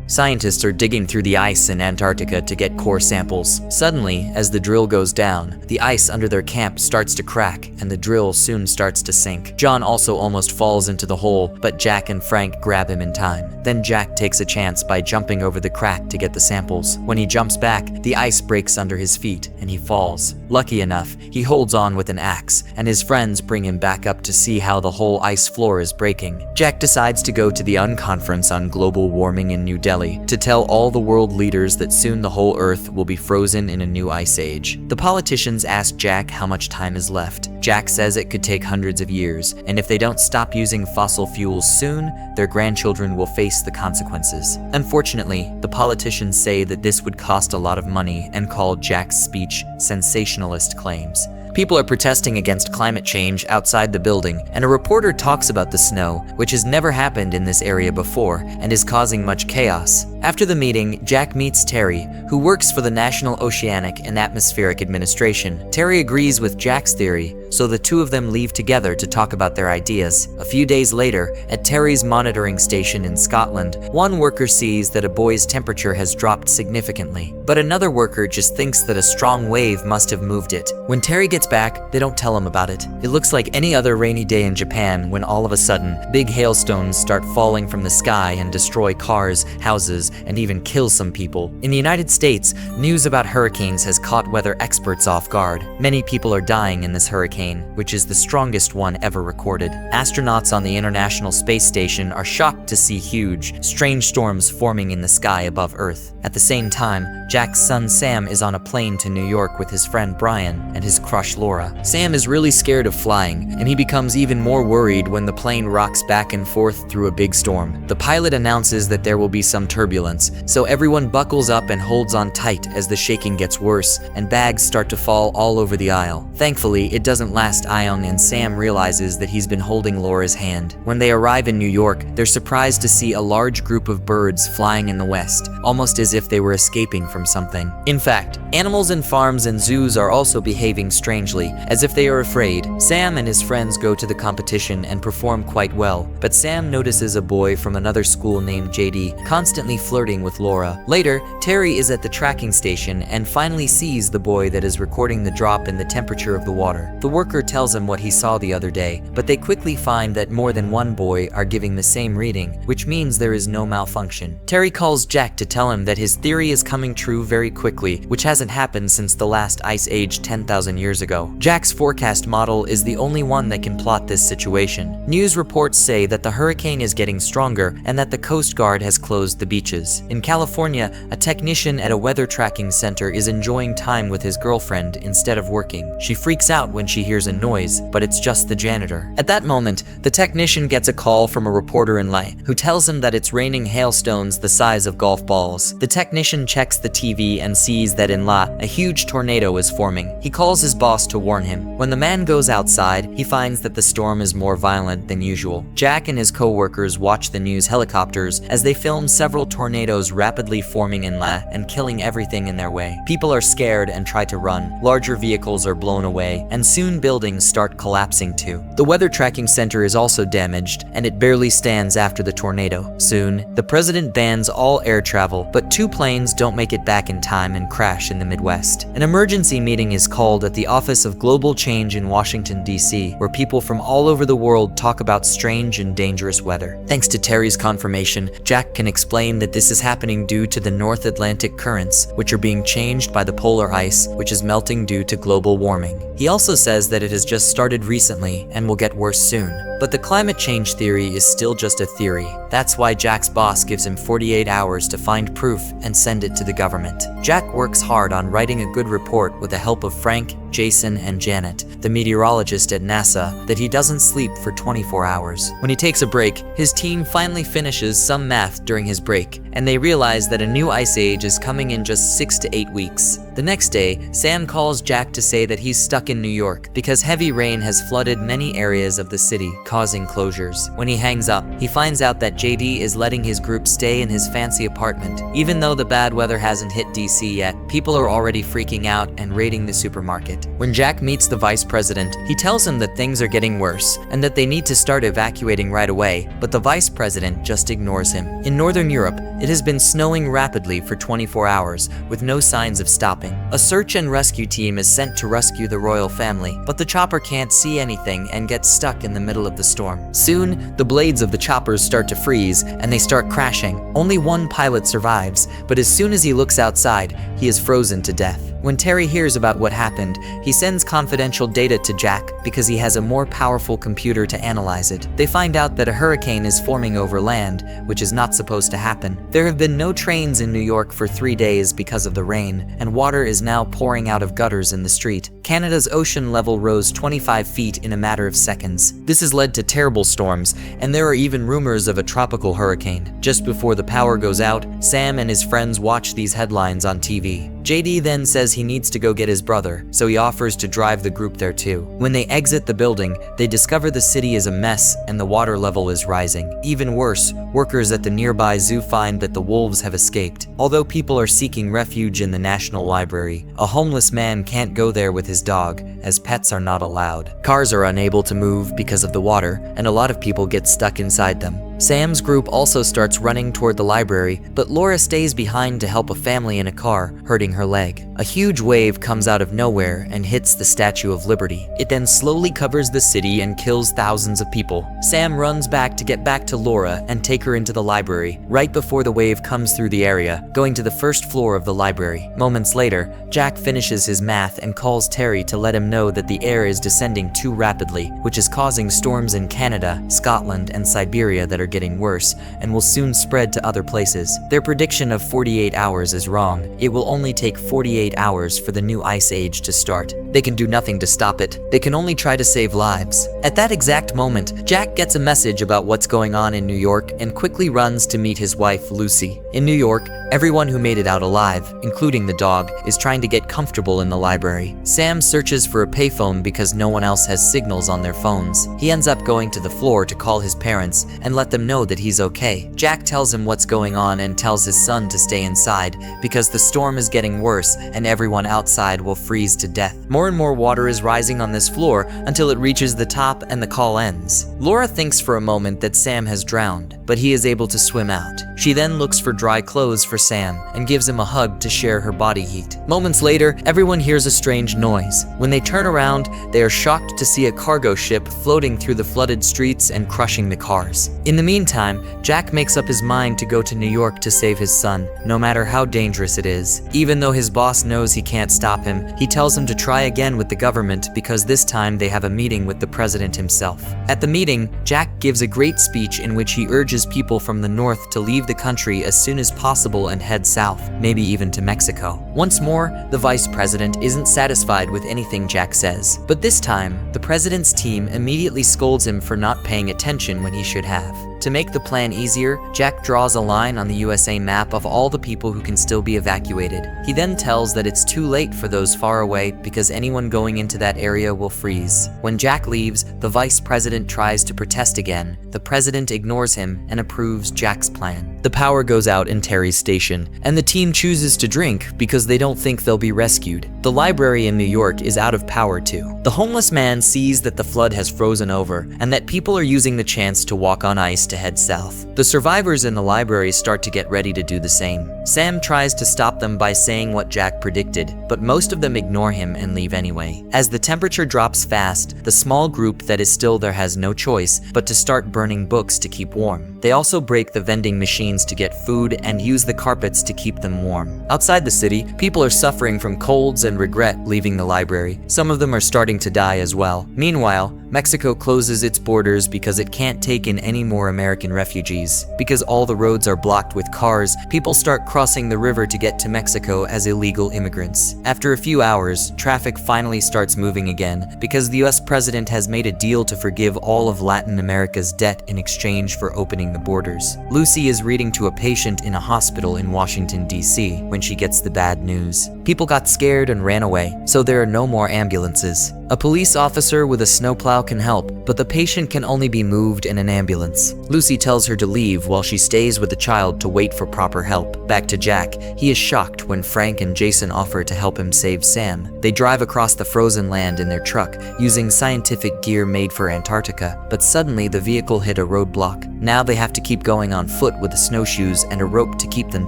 Scientists are digging through the ice in Antarctica to get core samples. Suddenly, as the drill goes down, the ice under their camp starts to crack and the drill soon starts to sink. John also almost falls into the hole, but Jack and Frank grab him in time. Then Jack takes a chance by jumping over the crack to get the samples. When he jumps back, the ice breaks under his feet and he falls. Lucky enough, he holds on with an axe, and his friends bring him back up to see how the whole ice floor is breaking. Jack decides to go to the Conference on Global Warming in New Delhi to tell all the world leaders that soon the whole Earth will be frozen in a new ice age. The politicians ask Jack how much time is left. Jack says it could take hundreds of years, and if they don't stop using fossil fuels soon, their grandchildren will face the consequences. Unfortunately, the politicians say that this would cost a lot of money and call Jack's speech sensationalist claims. People are protesting against climate change outside the building, and a reporter talks about the snow, which has never happened in this area before and is causing much chaos. After the meeting, Jack meets Terry, who works for the National Oceanic and Atmospheric Administration. Terry agrees with Jack's theory, so the two of them leave together to talk about their ideas. A few days later, at Terry's monitoring station in Scotland, one worker sees that a boy's temperature has dropped significantly, but another worker just thinks that a strong wave must have moved it. When Terry gets back, they don't tell him about it. It looks like any other rainy day in Japan when all of a sudden, big hailstones start falling from the sky and destroy cars, houses, and even kill some people. In the United States, news about hurricanes has caught weather experts off guard. Many people are dying in this hurricane, which is the strongest one ever recorded. Astronauts on the International Space Station are shocked to see huge, strange storms forming in the sky above Earth. At the same time, Jack's son Sam is on a plane to New York with his friend Brian and his crush Laura. Sam is really scared of flying, and he becomes even more worried when the plane rocks back and forth through a big storm. The pilot announces that there will be some turbulence, so everyone buckles up and holds on tight as the shaking gets worse and bags start to fall all over the aisle. Thankfully, it doesn't last long and Sam realizes that he's been holding Laura's hand. When they arrive in New York, they're surprised to see a large group of birds flying in the west, almost as if they were escaping from something. In fact, animals in farms and zoos are also behaving strangely, as if they are afraid. Sam and his friends go to the competition and perform quite well, but Sam notices a boy from another school named JD constantly flirting with Laura. Later, Terry is at the tracking station and finally sees the boy that is recording the drop in the temperature of the water. The worker tells him what he saw the other day, but they quickly find that more than one boy are giving the same reading, which means there is no malfunction. Terry calls Jack to tell him that his theory is coming true very quickly, which hasn't happened since the last ice age 10,000 years ago. Jack's forecast model is the only one that can plot this situation. News reports say that the hurricane is getting stronger and that the Coast Guard has closed the beaches. In California, a technician at a weather tracking center is enjoying time with his girlfriend instead of working. She freaks out when she hears a noise, but it's just the janitor. At that moment, the technician gets a call from a reporter in Leh, who tells him that it's raining hailstones the size of golf balls. The technician checks the TV and sees that in Leh, a huge tornado is forming. He calls his boss to warn him. When the man goes outside, he finds that the storm is more violent than usual. Jack and his co-workers watch the news helicopters as they film several tornadoes rapidly forming in Leh and killing everything in their way. People are scared and try to run. Larger vehicles are blown away, and soon buildings start collapsing too. The weather tracking center is also damaged, and it barely stands after the tornado. Soon, the president bans all air travel, but two planes don't make it back in time and crash in the Midwest. An emergency meeting is called at the Office of Global Change in Washington, D.C., where people from all over the world talk about strange and dangerous weather. Thanks to Terry's confirmation, Jack can explain that this is happening due to the North Atlantic currents, which are being changed by the polar ice, which is melting due to global warming. He also says that it has just started recently and will get worse soon. But the climate change theory is still just a theory. That's why Jack's boss gives him 48 hours to find proof and send it to the government. Jack works hard on writing a good report with the help of Frank, Jason, and Janet, the meteorologist at NASA, that he doesn't sleep for 24 hours. When he takes a break, his team finally finishes some math during his break, and they realize that a new ice age is coming in just 6 to 8 weeks. The next day, Sam calls Jack to say that he's stuck in New York because heavy rain has flooded many areas of the city, causing closures. When he hangs up, he finds out that JD is letting his group stay in his fancy apartment. Even though the bad weather hasn't hit DC yet, people are already freaking out and raiding the supermarket. When Jack meets the vice president, he tells him that things are getting worse and that they need to start evacuating right away, but the vice president just ignores him. In Northern Europe, it has been snowing rapidly for 24 hours with no signs of stopping. A search and rescue team is sent to rescue the royal family, but the chopper can't see anything and gets stuck in the middle of the storm. Soon, the blades of the choppers start to freeze and they start crashing. Only one pilot survives, but as soon as he looks outside, he is frozen to death. When Terry hears about what happened, he sends confidential data to Jack because he has a more powerful computer to analyze it. They find out that a hurricane is forming over land, which is not supposed to happen. There have been no trains in New York for 3 days because of the rain, and water is now pouring out of gutters in the street. Canada's ocean level rose 25 feet in a matter of seconds. This has led to terrible storms, and there are even rumors of a tropical hurricane. Just before the power goes out, Sam and his friends watch these headlines on TV. JD then says he needs to go get his brother, so he offers to drive the group there too. When they exit the building, they discover the city is a mess and the water level is rising. Even worse, workers at the nearby zoo find that the wolves have escaped. Although people are seeking refuge in the National Library, a homeless man can't go there with his dog, as pets are not allowed. Cars are unable to move because of the water, and a lot of people get stuck inside them. Sam's group also starts running toward the library, but Laura stays behind to help a family in a car, hurting her leg. A huge wave comes out of nowhere and hits the Statue of Liberty. It then slowly covers the city and kills thousands of people. Sam runs back to get back to Laura and take her into the library, right before the wave comes through the area, going to the first floor of the library. Moments later, Jack finishes his math and calls Terry to let him know that the air is descending too rapidly, which is causing storms in Canada, Scotland, and Siberia that are getting worse and will soon spread to other places. Their prediction of 48 hours is wrong. It will only take 48 hours for the new ice age to start. They can do nothing to stop it. They can only try to save lives. At that exact moment, Jack gets a message about what's going on in New York and quickly runs to meet his wife, Lucy. In New York, everyone who made it out alive, including the dog, is trying to get comfortable in the library. Sam searches for a payphone because no one else has signals on their phones. He ends up going to the floor to call his parents and let them know that he's okay. Jack tells him what's going on and tells his son to stay inside because the storm is getting worse and everyone outside will freeze to death. More and more water is rising on this floor until it reaches the top and the call ends. Laura thinks for a moment that Sam has drowned, but he is able to swim out. She then looks for dry clothes for Sam and gives him a hug to share her body heat. Moments later, everyone hears a strange noise. When they turn around, they are shocked to see a cargo ship floating through the flooded streets and crushing the cars. In the meantime, Jack makes up his mind to go to New York to save his son, no matter how dangerous it is. Even though his boss knows he can't stop him, he tells him to try again with the government because this time they have a meeting with the president himself. At the meeting, Jack gives a great speech in which he urges people from the north to leave the country as soon as possible and head south, maybe even to Mexico. Once more, the vice president isn't satisfied with anything Jack says, but this time, the president's team immediately scolds him for not paying attention when he should have. To make the plan easier, Jack draws a line on the USA map of all the people who can still be evacuated. He then tells that it's too late for those far away because anyone going into that area will freeze. When Jack leaves, the vice president tries to protest again. The president ignores him and approves Jack's plan. The power goes out in Terry's station, and the team chooses to drink because they don't think they'll be rescued. The library in New York is out of power too. The homeless man sees that the flood has frozen over and that people are using the chance to walk on ice to head south. The survivors in the library start to get ready to do the same. Sam tries to stop them by saying what Jack predicted, but most of them ignore him and leave anyway. As the temperature drops fast, the small group that is still there has no choice but to start burning books to keep warm. They also break the vending machines to get food and use the carpets to keep them warm. Outside the city, people are suffering from colds and regret leaving the library. Some of them are starting to die as well. Meanwhile, Mexico closes its borders because it can't take in any more American refugees. Because all the roads are blocked with cars, people start crossing the river to get to Mexico as illegal immigrants. After a few hours, traffic finally starts moving again because the US president has made a deal to forgive all of Latin America's debt in exchange for opening the borders. Lucy is reading to a patient in a hospital in Washington, D.C. when she gets the bad news. People got scared and ran away, so there are no more ambulances. A police officer with a snowplow can help, but the patient can only be moved in an ambulance. Lucy tells her to leave while she stays with the child to wait for proper help. Back to Jack, he is shocked when Frank and Jason offer to help him save Sam. They drive across the frozen land in their truck, using scientific gear made for Antarctica, but suddenly the vehicle hit a roadblock. Now they have to keep going on foot with the snowshoes and a rope to keep them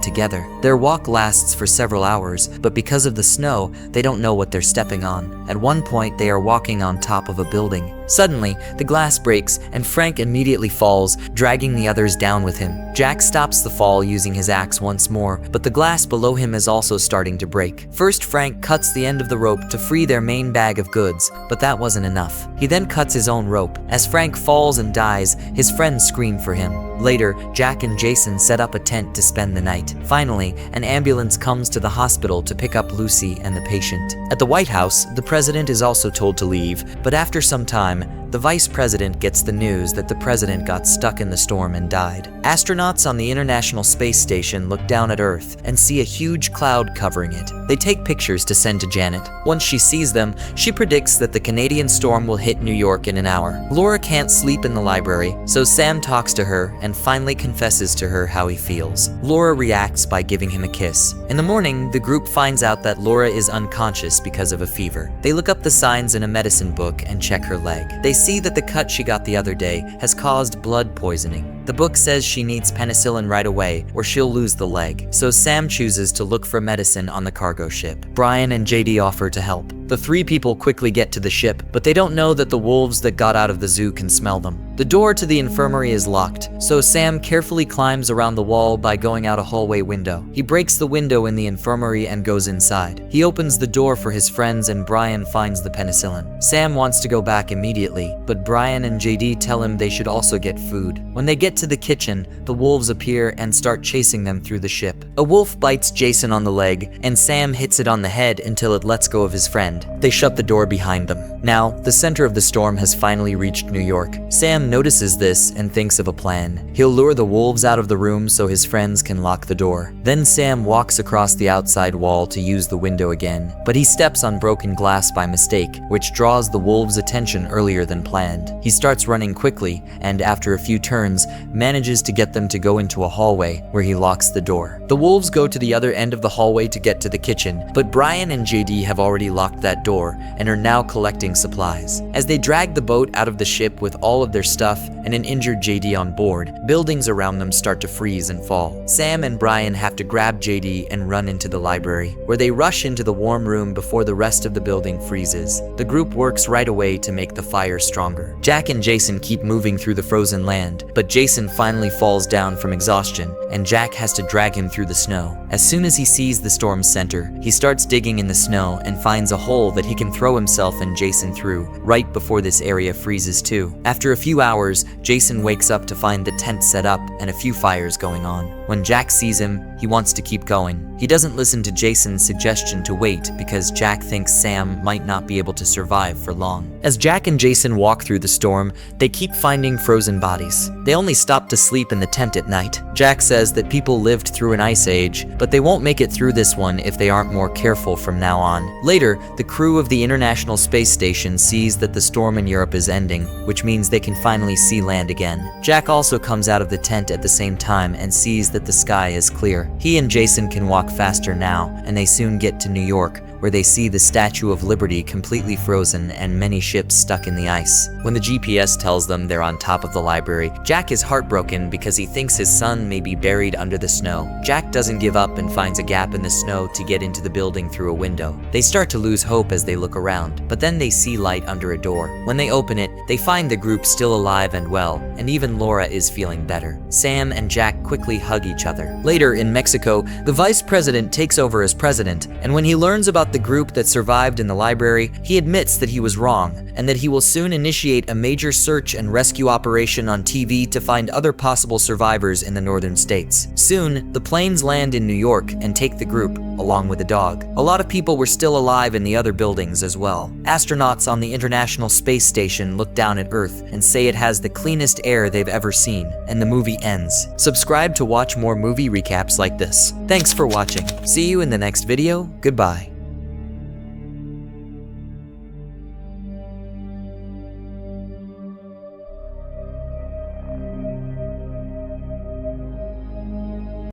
together. Their walk lasts for several hours, but because of the snow, they don't know what they're stepping on. At one point, they are walking on top of a building. Suddenly, the glass breaks and Frank immediately falls, dragging the others down with him. Jack stops the fall using his axe once more, but the glass below him is also starting to break. First, Frank cuts the end of the rope to free their main bag of goods, but that wasn't enough. He then cuts his own rope. As Frank falls and dies, his friends scream for him. Later, Jack and Jason set up a tent to spend the night. Finally, an ambulance comes to the hospital to pick up Lucy and the patient. At the White House, the president is also told to leave, but after some time, the vice president gets the news that the president got stuck in the storm and died. Astronauts on the International Space Station look down at Earth and see a huge cloud covering it. They take pictures to send to Janet. Once she sees them, she predicts that the Canadian storm will hit New York in an hour. Laura can't sleep in the library, so Sam talks to her and finally confesses to her how he feels. Laura reacts by giving him a kiss. In the morning, the group finds out that Laura is unconscious because of a fever. They look up the signs in a medicine book and check her leg. They see that the cut she got the other day has caused blood poisoning. The book says she needs penicillin right away or she'll lose the leg, so Sam chooses to look for medicine on the cargo ship. Brian and JD offer to help. The three people quickly get to the ship, but they don't know that the wolves that got out of the zoo can smell them. The door to the infirmary is locked, so Sam carefully climbs around the wall by going out a hallway window. He breaks the window in the infirmary and goes inside. He opens the door for his friends and Brian finds the penicillin. Sam wants to go back immediately, but Brian and JD tell him they should also get food. When they get to the kitchen, the wolves appear and start chasing them through the ship. A wolf bites Jason on the leg, and Sam hits it on the head until it lets go of his friend. They shut the door behind them. Now, the center of the storm has finally reached New York. Sam notices this and thinks of a plan. He'll lure the wolves out of the room so his friends can lock the door. Then Sam walks across the outside wall to use the window again, but he steps on broken glass by mistake, which draws the wolves' attention earlier than planned. He starts running quickly, and after a few turns, manages to get them to go into a hallway where he locks the door. The wolves go to the other end of the hallway to get to the kitchen, but Brian and JD have already locked that door and are now collecting supplies. As they drag the boat out of the ship with all of their stuff and an injured JD on board, buildings around them start to freeze and fall. Sam and Brian have to grab JD and run into the library, where they rush into the warm room before the rest of the building freezes. The group works right away to make the fire stronger. Jack and Jason keep moving through the frozen land, but Jason finally falls down from exhaustion, and Jack has to drag him through the snow. As soon as he sees the storm's center, he starts digging in the snow and finds a hole that he can throw himself and Jason through, right before this area freezes too. After a few hours, Jason wakes up to find the tent set up and a few fires going on. When Jack sees him, he wants to keep going. He doesn't listen to Jason's suggestion to wait because Jack thinks Sam might not be able to survive for long. As Jack and Jason walk through the storm, they keep finding frozen bodies. They only stop to sleep in the tent at night. Jack says that people lived through an ice age, but they won't make it through this one if they aren't more careful from now on. Later, the crew of the International Space Station sees that the storm in Europe is ending, which means they can finally see land again. Jack also comes out of the tent at the same time and sees that the sky is clear. He and Jason can walk faster now, and they soon get to New York, where they see the Statue of Liberty completely frozen and many ships stuck in the ice. When the GPS tells them they're on top of the library, Jack is heartbroken because he thinks his son may be buried under the snow. Jack doesn't give up and finds a gap in the snow to get into the building through a window. They start to lose hope as they look around, but then they see light under a door. When they open it, they find the group still alive and well, and even Laura is feeling better. Sam and Jack quickly hug each other. Later in Mexico, the vice president takes over as president, and when he learns about the group that survived in the library, he admits that he was wrong, and that he will soon initiate a major search and rescue operation on TV to find other possible survivors in the northern states. Soon, the planes land in New York and take the group, along with the dog. A lot of people were still alive in the other buildings as well. Astronauts on the International Space Station look down at Earth and say it has the cleanest air they've ever seen, and the movie ends. Subscribe to watch more movie recaps like this. Thanks for watching. See you in the next video. Goodbye.